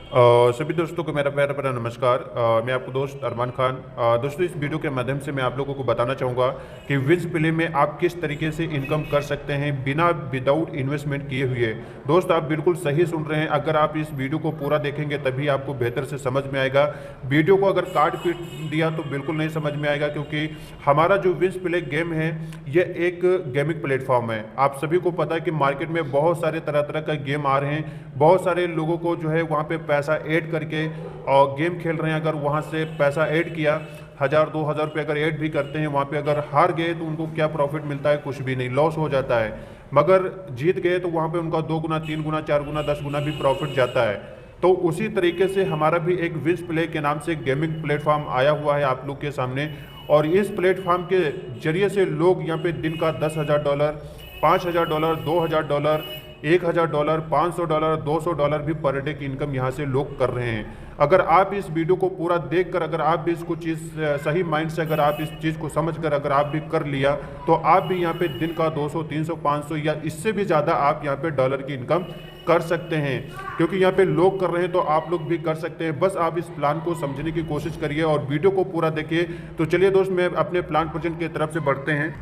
सभी दोस्तों को मेरा प्यारा प्यारा नमस्कार। मैं आपको दोस्त अरमान खान। दोस्तों, इस वीडियो के माध्यम से मैं आप लोगों को बताना चाहूँगा कि विज़ प्ले में आप किस तरीके से इनकम कर सकते हैं बिना विदाउट इन्वेस्टमेंट किए हुए। दोस्त, आप बिल्कुल सही सुन रहे हैं। अगर आप इस वीडियो को पूरा देखेंगे तभी आपको बेहतर से समझ में आएगा। वीडियो को अगर काट पीट दिया तो बिल्कुल नहीं समझ में आएगा, क्योंकि हमारा जो विज़ प्ले गेम है ये एक गेमिंग प्लेटफॉर्म है। आप सभी को पता है कि मार्केट में बहुत सारे तरह तरह का गेम आ रहे हैं। बहुत सारे लोगों को जो है वहाँ पे पैसा ऐड करके और गेम खेल रहे हैं। अगर वहाँ से पैसा ऐड किया, 1000-2000 रुपये अगर ऐड भी करते हैं, वहाँ पे अगर हार गए तो उनको क्या प्रॉफिट मिलता है? कुछ भी नहीं, लॉस हो जाता है। मगर जीत गए तो वहाँ पे उनका 2 गुना, 3 गुना, 4 गुना, 10 गुना भी प्रॉफिट जाता है। तो उसी तरीके से हमारा भी एक विज़ प्ले के नाम से गेमिंग प्लेटफॉर्म आया हुआ है आप लोग के सामने। और इस प्लेटफॉर्म के जरिए से लोग यहाँ पे दिन का $10,000, $5,000, $2,000, $1,000, $500, $200 भी पर डे की इनकम यहाँ से लोग कर रहे हैं। अगर आप इस वीडियो को पूरा देखकर, अगर आप भी इसको चीज़ सही माइंड से, अगर आप इस चीज़ को समझकर अगर आप भी कर लिया, तो आप भी यहाँ पे दिन का 200, 300, 500 या इससे भी ज़्यादा आप यहाँ पे डॉलर की इनकम कर सकते हैं। क्योंकि यहाँ पे लोग कर रहे हैं तो आप लोग भी कर सकते हैं। बस आप इस प्लान को समझने की कोशिश करिए और वीडियो को पूरा देखिए। तो चलिए दोस्त, मैं अपने प्लान प्रेजेंट की तरफ से बढ़ते हैं।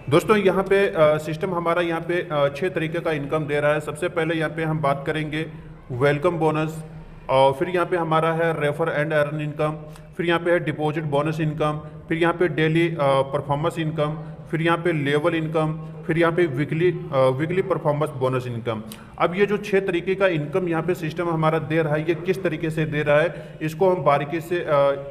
दोस्तों, यहाँ पे सिस्टम हमारा यहाँ पे 6 तरीके का इनकम दे रहा है। सबसे पहले यहाँ पे हम बात करेंगे वेलकम बोनस, और फिर यहाँ पे हमारा है रेफर एंड अर्न इनकम, फिर यहाँ पे है डिपॉजिट बोनस इनकम, फिर यहाँ पे डेली परफॉर्मेंस इनकम, फिर यहाँ पे लेवल इनकम, फिर यहाँ पे वीकली परफॉर्मेंस बोनस इनकम। अब ये जो 6 तरीके का इनकम यहाँ पे सिस्टम हमारा दे रहा है, ये किस तरीके से दे रहा है इसको हम बारीकी से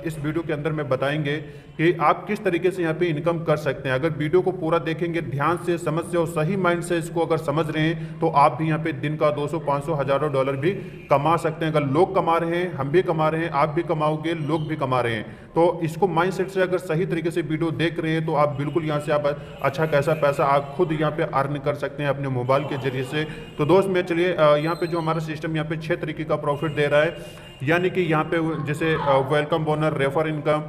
इस वीडियो के अंदर में बताएंगे कि आप किस तरीके से यहाँ पे इनकम कर सकते हैं। अगर वीडियो को पूरा देखेंगे ध्यान से, समझ से और सही माइंड से इसको अगर समझ रहे हैं तो आप भी यहाँ पे दिन का 200, 500, हज़ारों डॉलर भी कमा सकते हैं। अगर लोग कमा रहे हैं, हम भी कमा रहे हैं, आप भी कमाओगे, लोग भी कमा रहे हैं। तो इसको माइंड सेट से अगर सही तरीके से वीडियो देख रहे हैं तो आप बिल्कुल यहाँ से आप अच्छा खासा पैसा आप खुद यहाँ पे अर्न कर सकते हैं अपने मोबाइल के जरिए से। तो दोस्त, मैं चलिए यहाँ पे जो हमारा सिस्टम यहाँ पे 6 तरीके का प्रॉफिट दे रहा है, यानी कि यहाँ पे जैसे welcome bonus, refer income,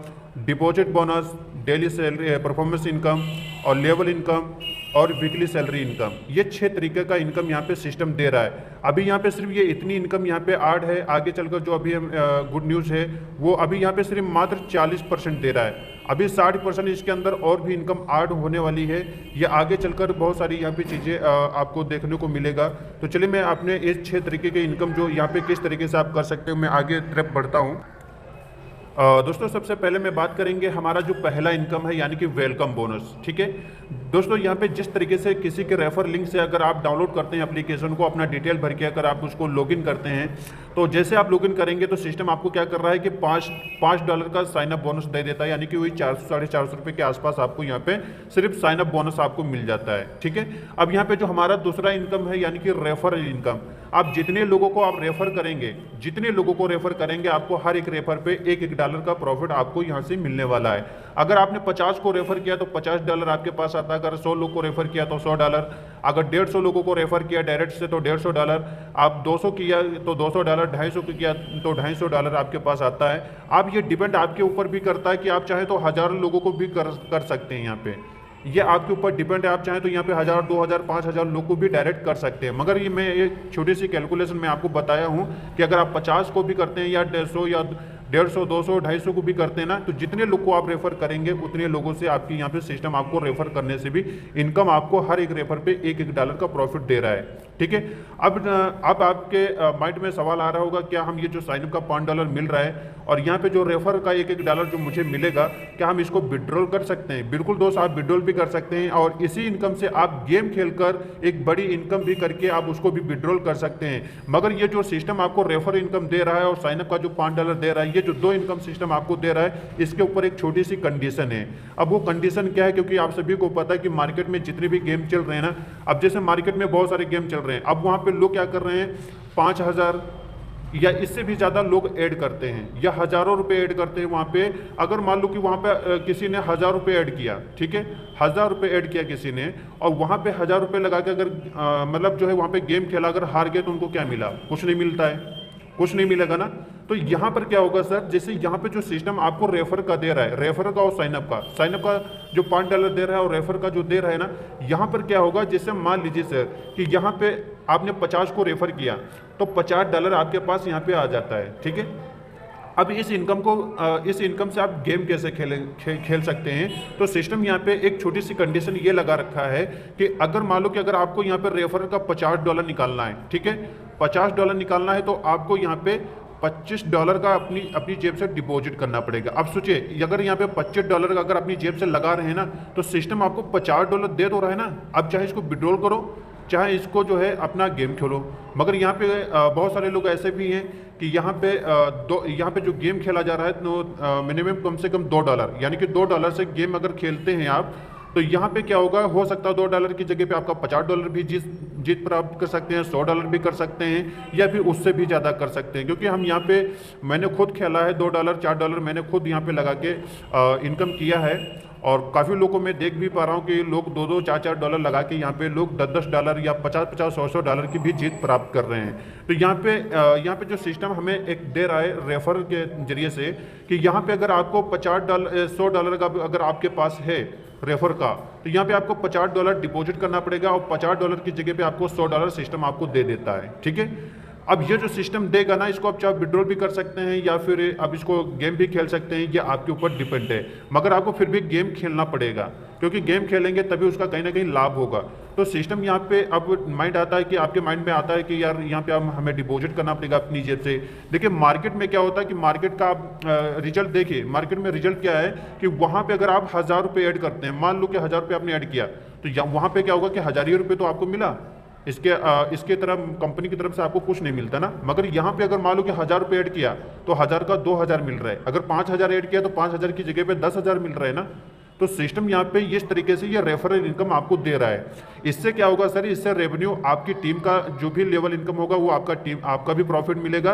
deposit bonus, daily salary performance income और लेवल इनकम और वीकली सैलरी इनकम, ये 6 तरीके का इनकम यहाँ पे सिस्टम दे रहा है। अभी यहाँ पे सिर्फ ये इतनी इनकम यहाँ पे ऐड है। आगे चलकर जो अभी हम गुड न्यूज़ है वो अभी यहाँ पे सिर्फ मात्र 40% दे रहा है। अभी 60% इसके अंदर और भी इनकम ऐड होने वाली है। ये आगे चलकर बहुत सारी यहाँ पे चीज़ें आपको देखने को मिलेगा। तो चलिए मैं अपने इस 6 तरीके के इनकम जो यहाँ पे किस तरीके से आप कर सकते हो, मैं आगे तरफ बढ़ता हूँ। दोस्तों, सबसे पहले मैं बात करेंगे हमारा जो पहला इनकम है, यानी कि वेलकम बोनस। ठीक है दोस्तों, यहाँ पे जिस तरीके से किसी के रेफर लिंक से अगर आप डाउनलोड करते हैं एप्लीकेशन को, अपना डिटेल भर के अगर आप उसको लॉगिन करते हैं, तो जैसे आप लॉगिन करेंगे तो सिस्टम आपको क्या कर रहा है कि $5 का साइन अप बोनस दे देता है, यानी कि वही 400, 450 रुपये के आसपास आपको यहाँ पे सिर्फ साइन अप बोनस आपको मिल जाता है। ठीक है, अब यहाँ पे जो हमारा दूसरा इनकम है, यानी कि रेफर इनकम। आप जितने लोगों को आप रेफर करेंगे, जितने लोगों को रेफर करेंगे, आपको हर एक रेफर पे $1 का प्रॉफिट आपको यहाँ से मिलने वाला है। अगर आपने 50 को रेफर किया तो $50 आपके पास आता है। अगर 100 लोग को रेफर किया तो $100, अगर 150 लोगों को रेफर किया डायरेक्ट से तो $150, आप 200 किया तो $200, 250 किया तो $250 आपके पास आता है। अब ये डिपेंड आपके ऊपर भी करता है कि आप चाहे तो हज़ारों लोगों को भी कर सकते हैं। यहाँ पे ये आपके ऊपर डिपेंड है। आप चाहें तो यहाँ पे 1000, 2000, 5000 लोग को भी डायरेक्ट कर सकते हैं। मगर ये मैं एक छोटी सी कैलकुलेशन में आपको बताया हूँ कि अगर आप 50 को भी करते हैं या 150 या 150, 200, 250 को भी करते हैं ना, तो जितने लोग को आप रेफर करेंगे उतने लोगों से आपकी यहाँ पे सिस्टम आपको रेफर करने से भी इनकम आपको हर एक रेफर पे $1 का प्रॉफिट दे रहा है। ठीक है, अब आपके माइंड में सवाल आ रहा होगा, क्या हम ये जो साइनअप का $5 मिल रहा है और यहाँ पे जो रेफर का $1 जो मुझे मिलेगा, क्या हम इसको विड्रॉल कर सकते हैं? बिल्कुल दोस्त, आप विड्रॉल भी कर सकते हैं और इसी इनकम से आप गेम खेलकर एक बड़ी इनकम भी करके आप उसको भी विड्रॉल कर सकते हैं। मगर ये जो सिस्टम आपको रेफर इनकम दे रहा है और साइनअप का जो $5 दे रहा है, ये जो 2 इनकम सिस्टम आपको दे रहा है, इसके ऊपर एक छोटी सी कंडीशन है। अब वो कंडीशन क्या है? क्योंकि आप सभी को पता है कि मार्केट में जितने भी गेम चल रहे हैं ना, अब जैसे मार्केट में बहुत सारे गेम चल रहे हैं, अब वहाँ पे लोग क्या कर रहे हैं, 5000 या इससे भी ज़्यादा लोग ऐड करते हैं या हज़ारों रुपए ऐड करते हैं वहाँ पे। अगर मान लो कि वहाँ पे किसी ने 1000 रुपये ऐड किया, ठीक है, 1000 रुपये ऐड किया किसी ने, और वहाँ पे 1000 रुपये लगा के अगर मतलब जो है वहाँ पे गेम खेला, अगर हार गए तो उनको क्या मिला? कुछ नहीं मिलता है, कुछ नहीं मिलेगा ना। तो यहाँ पर क्या होगा सर, जैसे यहाँ पे जो सिस्टम आपको रेफर का दे रहा है, रेफर का और साइनअप का जो $5 दे रहा है और रेफर का जो दे रहा है ना, यहाँ पर क्या होगा, जैसे मान लीजिए सर कि यहाँ पे आपने 50 को रेफर किया तो $50 आपके पास यहाँ पे आ जाता है, ठीक है। अब इस इनकम से आप गेम कैसे खेल सकते हैं, तो सिस्टम यहाँ पे एक छोटी सी कंडीशन ये लगा रखा है कि अगर मान लो कि अगर आपको यहाँ पे रेफरल का $50 निकालना है, ठीक है, $50 निकालना है, तो आपको यहाँ पे $25 का अपनी जेब से डिपॉजिट करना पड़ेगा। अब सोचिए अगर यहाँ पे $25 का अगर अपनी जेब से लगा रहे हैं ना, तो सिस्टम आपको $50 दे तो रहा है ना। अब चाहे इसको विड्रॉल करो, चाहे इसको जो है अपना गेम खेलो। मगर यहाँ पे बहुत सारे लोग ऐसे भी हैं कि यहाँ पे जो गेम खेला जा रहा है तो मिनिमम कम से कम $2, यानी कि $2 से गेम अगर खेलते हैं आप, तो यहाँ पे क्या होगा, हो सकता है $2 की जगह पे आपका $50 भी जीत प्राप्त कर सकते हैं, $100 भी कर सकते हैं, या फिर उससे भी ज़्यादा कर सकते हैं। क्योंकि हम यहाँ पे मैंने खुद खेला है, $2 $4 मैंने खुद यहाँ पे लगा के इनकम किया है, और काफ़ी लोगों में देख भी पा रहा हूँ कि लोग $2 $4 लगा के यहाँ पे लोग $10 या $50 $100 की भी जीत प्राप्त कर रहे हैं। तो यहाँ पे जो सिस्टम हमें एक दे रहा है रेफर के जरिए से कि यहाँ पे अगर आपको $100 का अगर आपके पास है रेफर का, तो यहाँ पे आपको $50 डिपॉजिट करना पड़ेगा और $50 की जगह पे आपको $100 सिस्टम आपको दे देता है, ठीक है। अब ये जो सिस्टम देगा ना, इसको आप चाहे विड्रॉल भी कर सकते हैं या फिर आप इसको गेम भी खेल सकते हैं, ये आपके ऊपर डिपेंड है। मगर आपको फिर भी गेम खेलना पड़ेगा, क्योंकि गेम खेलेंगे तभी उसका कहीं ना कहीं लाभ होगा। तो सिस्टम यहाँ पे अब माइंड आता है कि आपके माइंड में आता है कि यार यहाँ पे हमें डिपॉजिट करना पड़ेगा अपनी जेब से। देखिए मार्केट में क्या होता है कि मार्केट का आप रिजल्ट देखिए, मार्केट में रिजल्ट क्या है कि वहाँ पे अगर आप ₹1000 ऐड करते हैं, मान लो कि ₹1000 आपने ऐड किया, तो वहाँ पे क्या होगा कि ₹1000 तो आपको मिला, इसके तरफ कंपनी की तरफ से आपको कुछ नहीं मिलता ना। मगर यहाँ पे अगर मान लो कि ₹1000 ऐड किया तो 1000 का 2000 मिल रहा है, अगर 5000 ऐड किया तो 5000 की जगह पे 10,000 मिल रहा है ना। तो सिस्टम यहाँ पे इस तरीके से ये रेफरल इनकम आपको दे रहा है। इससे क्या होगा सर, इससे रेवेन्यू आपकी टीम का जो भी लेवल इनकम होगा वो आपका भी प्रॉफिट मिलेगा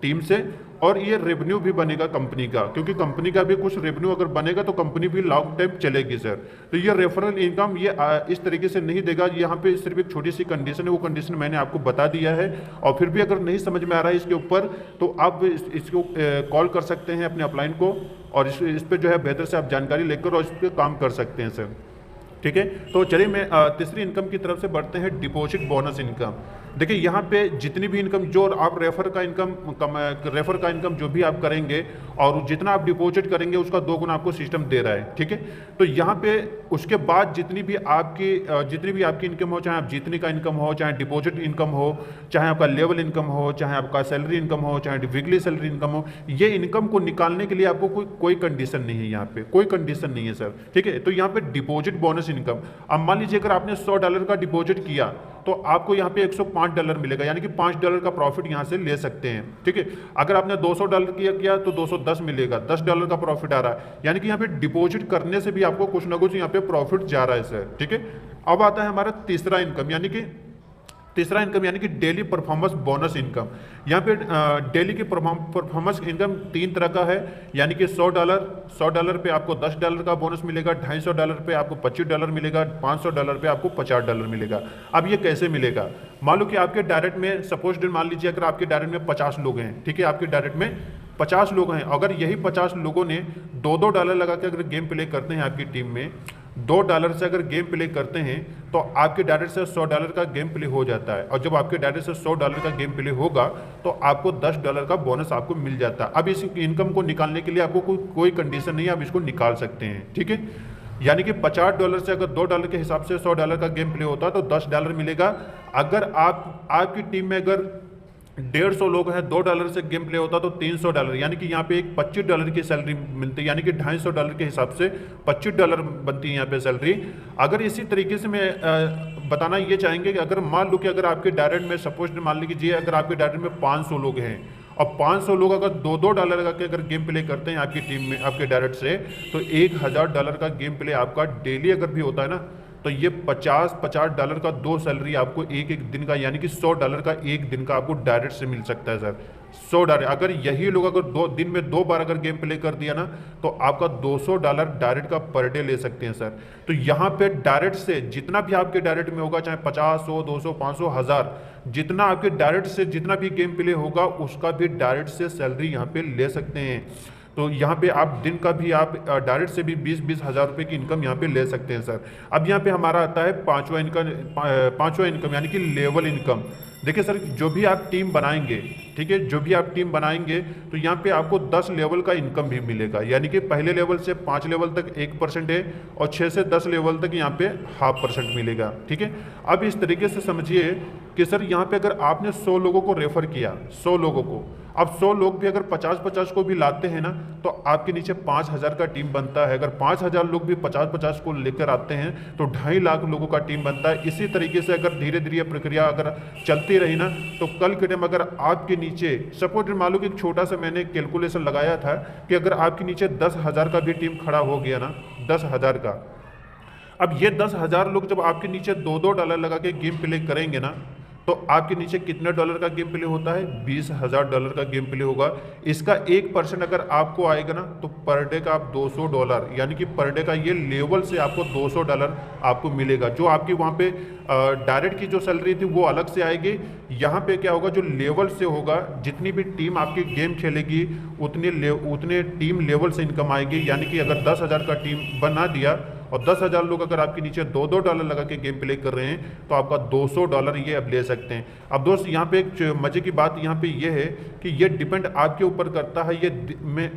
टीम से, और ये रेवेन्यू भी बनेगा कंपनी का, क्योंकि कंपनी का भी कुछ रेवेन्यू अगर बनेगा तो कंपनी भी लॉन्ग टाइम चलेगी सर। तो ये रेफरल इनकम ये इस तरीके से नहीं देगा। यहाँ पे सिर्फ एक छोटी सी कंडीशन है, वो कंडीशन मैंने आपको बता दिया है। और फिर भी अगर नहीं समझ में आ रहा है इसके ऊपर, तो आप इसको कॉल कर सकते हैं अपने अपलाइन को, और इस पर जो है बेहतर से आप जानकारी लेकर और इस पर काम कर सकते हैं सर, ठीक है। तो चलिए मैं तीसरी इनकम की तरफ से बढ़ते हैं, डिपॉजिट बोनस इनकम। देखिए यहाँ पे जितनी भी इनकम जो आप रेफर का इनकम जो भी आप करेंगे और जितना आप डिपॉजिट करेंगे उसका 2 गुना आपको सिस्टम दे रहा है, ठीक है। तो यहाँ पे उसके बाद जितनी भी आपकी इनकम हो, चाहे आप जीतने का इनकम हो, चाहे डिपॉजिट इनकम हो, चाहे आपका लेवल इनकम हो, चाहे आपका सैलरी इनकम हो, चाहे वीकली सैलरी इनकम हो, ये इनकम को निकालने के लिए आपको कोई कंडीशन नहीं है, यहाँ पे कोई कंडीशन नहीं है सर, ठीक है। तो यहाँ पे डिपॉजिट बोनस इनकम, अब मान लीजिए अगर आपने $100 का डिपॉजिट किया तो आपको यहाँ पे $105 मिलेगा, यानी कि $5 का प्रॉफिट यहाँ से ले सकते हैं, ठीक है। अगर आपने $200 किया तो $210 मिलेगा, $10 का प्रॉफिट आ रहा है, यानी कि यहाँ पे डिपॉजिट करने से भी आपको कुछ ना कुछ यहाँ पे प्रॉफिट जा रहा है सर, ठीक है। अब आता है हमारा तीसरा इनकम यानी कि डेली परफॉर्मेंस बोनस इनकम। यहाँ पे डेली की परफॉर्मेंस इनकम 3 तरह का है, यानी कि $100 पे आपको $10 का बोनस मिलेगा, $250 पे आपको $25 मिलेगा, $500 पे आपको $50 मिलेगा। अब ये कैसे मिलेगा, मान लो कि आपके डायरेक्ट में सपोज मान लीजिए अगर आपके डायरेक्ट में 50 लोग हैं, ठीक है, आपके डायरेक्ट में 50 लोग हैं, अगर यही 50 लोगों ने $2 लगा के अगर गेम प्ले करते हैं आपकी टीम में, $2 से अगर गेम प्ले करते हैं तो आपके डायरेक्ट से $100 का गेम प्ले हो जाता है, और जब आपके डायरेक्ट से $100 का गेम प्ले होगा तो आपको $10 का बोनस आपको मिल जाता है। अब इस इनकम को निकालने के लिए आपको कोई कंडीशन नहीं है, आप इसको निकाल सकते हैं, ठीक है। यानी कि $50 से अगर $2 के हिसाब से $100 का गेम प्ले होता है तो $10 मिलेगा। अगर आपकी टीम में अगर 150 लोग हैं, $2 से गेम प्ले होता तो $300, यानी कि यहाँ पे एक $25 की सैलरी मिलती है, यानी कि $250 के हिसाब से $25 बनती है यहाँ पे सैलरी। अगर इसी तरीके से मैं बताना ये चाहेंगे कि अगर मान लो कि अगर आपके डायरेक्ट में सपोज मान लीजिए अगर आपके डायरेक्ट में 500 लोग हैं और 500 लोग अगर $2 लगा के अगर गेम प्ले करते हैं आपकी टीम में आपके डायरेक्ट से, तो $1000 का गेम प्ले आपका डेली अगर भी होता है ना, तो ये 50-50 डॉलर का 2 सैलरी आपको एक एक दिन का, यानी कि $100 का एक दिन का आपको डायरेक्ट से मिल सकता है सर। $100 अगर यही लोग अगर 2 दिन में 2 बार अगर गेम प्ले कर दिया ना, तो आपका $200 डायरेक्ट का पर डे ले सकते हैं सर। तो यहाँ पे डायरेक्ट से जितना भी आपके डायरेक्ट में होगा, चाहे 50, 100, 200, 500, 1000, जितना आपके डायरेक्ट से जितना भी गेम प्ले होगा उसका भी डायरेक्ट से सैलरी यहाँ पे ले सकते हैं। तो यहाँ पे आप दिन का भी आप डायरेक्ट से भी 20-20 हज़ार रुपये की इनकम यहाँ पे ले सकते हैं सर। अब यहाँ पे हमारा आता है पांचवा इनकम यानी कि लेवल इनकम। देखिए सर, जो भी आप टीम बनाएंगे, ठीक है, जो भी आप टीम बनाएंगे तो यहाँ पे आपको 10 लेवल का इनकम भी मिलेगा, यानी कि पहले लेवल से 5 लेवल तक 1% है और 6 से 10 लेवल तक यहाँ पे 0.5% मिलेगा। ठीक है, अब इस तरीके से समझिए कि सर यहाँ पे अगर आपने 100 लोगों को रेफर किया, 100 लोगों को, अब 100 लोग भी अगर 50-50 को भी लाते हैं ना, तो आपके नीचे 5000 का टीम बनता है। अगर 5000 लोग भी 50-50 को लेकर आते हैं तो 2.5 लाख लोगों का टीम बनता है। इसी तरीके से अगर धीरे धीरे ये प्रक्रिया अगर चलती रही ना, तो कल के टाइम अगर आपके नीचे सपोज मान लो कि एक छोटा सा मैंने कैलकुलेशन लगाया था कि अगर आपके नीचे 10,000 का भी टीम खड़ा हो गया ना, 10,000 का, अब ये 10,000 लोग जब आपके नीचे $2-2 लगा के गेम प्ले करेंगे ना, तो आपके नीचे कितने डॉलर का गेम प्ले होता है? $20,000 का गेम प्ले होगा। इसका 1% अगर आपको आएगा ना, तो पर डे का आप $200, यानी कि पर डे का ये लेवल से आपको $200 आपको मिलेगा। जो आपकी वहाँ पे डायरेक्ट की जो सैलरी थी वो अलग से आएगी। यहाँ पे क्या होगा, जो लेवल से होगा, जितनी भी टीम आपकी गेम खेलेगी उतने टीम लेवल से इनकम आएगी। यानी कि अगर 10,000 का टीम बना दिया और 10,000 लोग अगर आपके नीचे $2-2 लगा के गेम प्ले कर रहे हैं, तो आपका $200 ये अब ले सकते हैं। अब दोस्त यहाँ पे एक मजे की बात यहाँ पे ये है कि ये डिपेंड आपके ऊपर करता है। मैं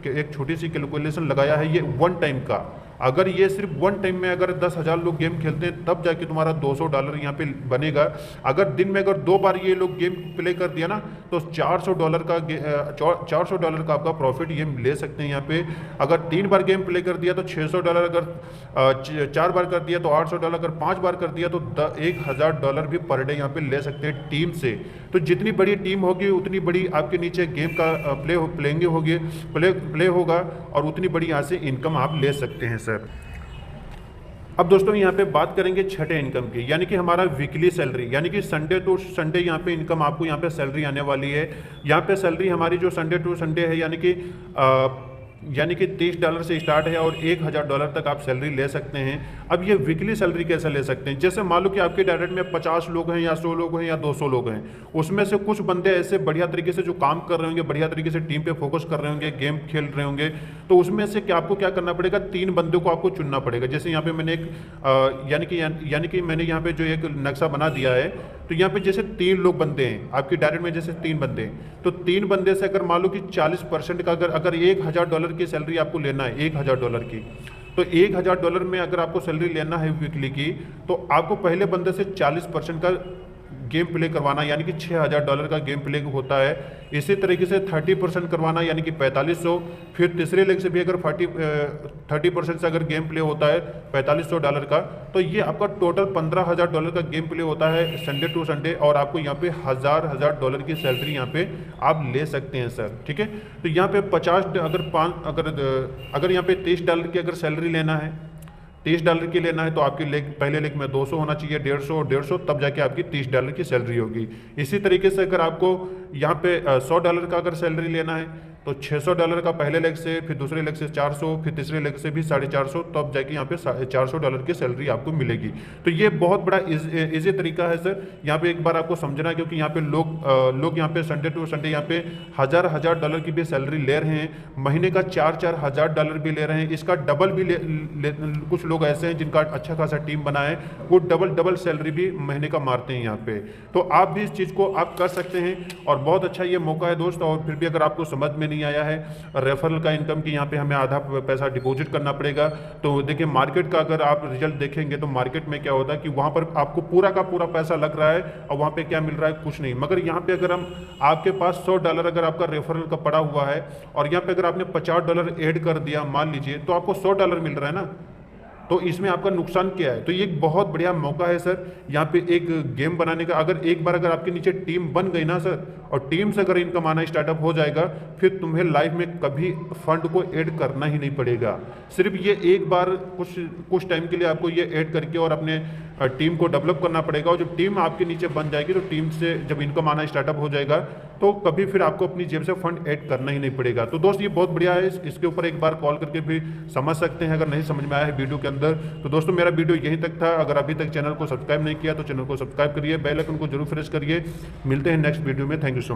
एक छोटी सी कैलकुलेशन लगाया है, ये 1 टाइम का, अगर ये सिर्फ 1 टाइम में अगर 10,000 लोग गेम खेलते हैं तब जाके तुम्हारा $200 यहाँ पे बनेगा। अगर दिन में अगर 2 बार ये लोग गेम प्ले कर दिया ना, तो $400 का आपका प्रॉफिट ये ले सकते हैं यहाँ पे। अगर 3 बार गेम प्ले कर दिया तो $600, अगर 4 बार कर दिया तो $800, अगर 5 बार कर दिया तो $1,000 भी पर डे यहाँ पे ले सकते हैं टीम से। तो जितनी बड़ी टीम होगी उतनी बड़ी आपके नीचे गेम का प्ले होगा और उतनी बड़ी यहाँ से इनकम आप ले सकते हैं सर। अब दोस्तों यहाँ पे बात करेंगे छठे इनकम की, यानी कि हमारा वीकली सैलरी, यानी कि संडे टू संडे यहाँ पे इनकम आपको यहाँ पे सैलरी आने वाली है। यहाँ पे सैलरी हमारी जो संडे टू संडे है, यानी कि $30 से स्टार्ट है और $1,000 तक आप सैलरी ले सकते हैं। अब ये वीकली सैलरी कैसे ले सकते हैं? जैसे मान लो कि आपके डायरेक्ट में 50 लोग हैं या 100 लोग हैं या 200 लोग हैं, उसमें से कुछ बंदे ऐसे बढ़िया तरीके से जो काम कर रहे होंगे, बढ़िया तरीके से टीम पे फोकस कर रहे होंगे, गेम खेल रहे होंगे, तो उसमें से आपको क्या करना पड़ेगा, 3 बंदों को आपको चुनना पड़ेगा। जैसे यहाँ पे मैंने यानी कि मैंने यहाँ पे जो एक नक्शा बना दिया है, तो यहाँ पे जैसे 3 लोग बंदे हैं आपकी डायरेक्ट में, जैसे 3 बंदे हैं, तो 3 बंदे से अगर मान लो कि 40% का अगर $1,000 की सैलरी आपको लेना है, $1,000 की, तो $1,000 में अगर आपको सैलरी लेना है वीकली की, तो आपको पहले बंदे से 40% का गेम प्ले करवाना, यानी कि $6,000 का गेम प्ले होता है। इसी तरीके से 30% करवाना, यानी कि 4500। फिर तीसरे लेग से भी अगर 30% से अगर गेम प्ले होता है $4,500 का, तो ये आपका टोटल $15,000 का गेम प्ले होता है संडे टू संडे, और आपको यहाँ पे $1,000 की सैलरी यहाँ पे आप ले सकते हैं सर। ठीक है, तो यहाँ पे अगर यहाँ पे $30 की अगर सैलरी लेना है, $30 की लेना है, तो आपकी पहले लेग में 200 होना चाहिए, 150 और 150, तब जाके आपकी $30 की सैलरी होगी। इसी तरीके से अगर आपको यहाँ पे $100 का अगर सैलरी लेना है, तो $600 का पहले लेग से, फिर दूसरे लेग से 400, फिर तीसरे लेग से भी 450, तब जाके यहाँ पे $400 की सैलरी आपको मिलेगी। तो ये बहुत बड़ा इजी तरीका है सर। यहाँ पे एक बार आपको समझना है, क्योंकि यहाँ पे लोग यहाँ पे संडे टू संडे यहाँ पे $1,000 की भी सैलरी ले रहे हैं, महीने का $4,000 भी ले रहे हैं, इसका डबल भी कुछ लोग ऐसे हैं जिनका अच्छा खासा टीम बना है, वो डबल सैलरी भी महीने का मारते हैं यहाँ पे। तो आप भी इस चीज़ को आप कर सकते हैं और बहुत अच्छा ये मौका है दोस्त। और फिर भी अगर आपको समझ में नहीं आया है रेफरल का इनकम की, यहाँ पे हमें आधा पैसा डिपॉजिट करना पड़ेगा, तो देखिए मार्केट का अगर आप रिजल्ट देखेंगे तो मार्केट में क्या होता है कि वहाँ पर आपको पूरा का पूरा पैसा लग रहा है और वहाँ पे क्या मिल रहा है, कुछ नहीं। मगर यहाँ पे अगर आपके पास $100 अगर आपका रेफरल का पड़ा हुआ है और यहाँ पे अगर आपने $50 ऐड कर दिया मान लीजिए, तो आपको $100 मिल रहा है ना। तो इसमें आपका नुकसान क्या है? तो ये एक बहुत बढ़िया मौका है सर यहाँ पे एक गेम बनाने का। अगर एक बार अगर आपके नीचे टीम बन गई ना सर, और टीम से अगर इनकम आना स्टार्टअप हो जाएगा, फिर तुम्हें लाइफ में कभी फंड को ऐड करना ही नहीं पड़ेगा। सिर्फ ये एक बार कुछ कुछ टाइम के लिए आपको ये ऐड करके और अपने टीम को डेवलप करना पड़ेगा, और जब टीम आपके नीचे बन जाएगी तो टीम से जब इनकम आना स्टार्टअप हो जाएगा तो कभी फिर आपको अपनी जेब से फंड ऐड करना ही नहीं पड़ेगा। तो दोस्त ये बहुत बढ़िया है, इसके ऊपर एक बार कॉल करके भी समझ सकते हैं अगर नहीं समझ में आया है वीडियो के अंदर। तो दोस्तों मेरा वीडियो यहीं तक था। अगर अभी तक चैनल को सब्सक्राइब नहीं किया तो चैनल को सब्सक्राइब करिए, बेल आइकन को जरूर प्रेस करिए। मिलते हैं नेक्स्ट वीडियो में। Thank you so much.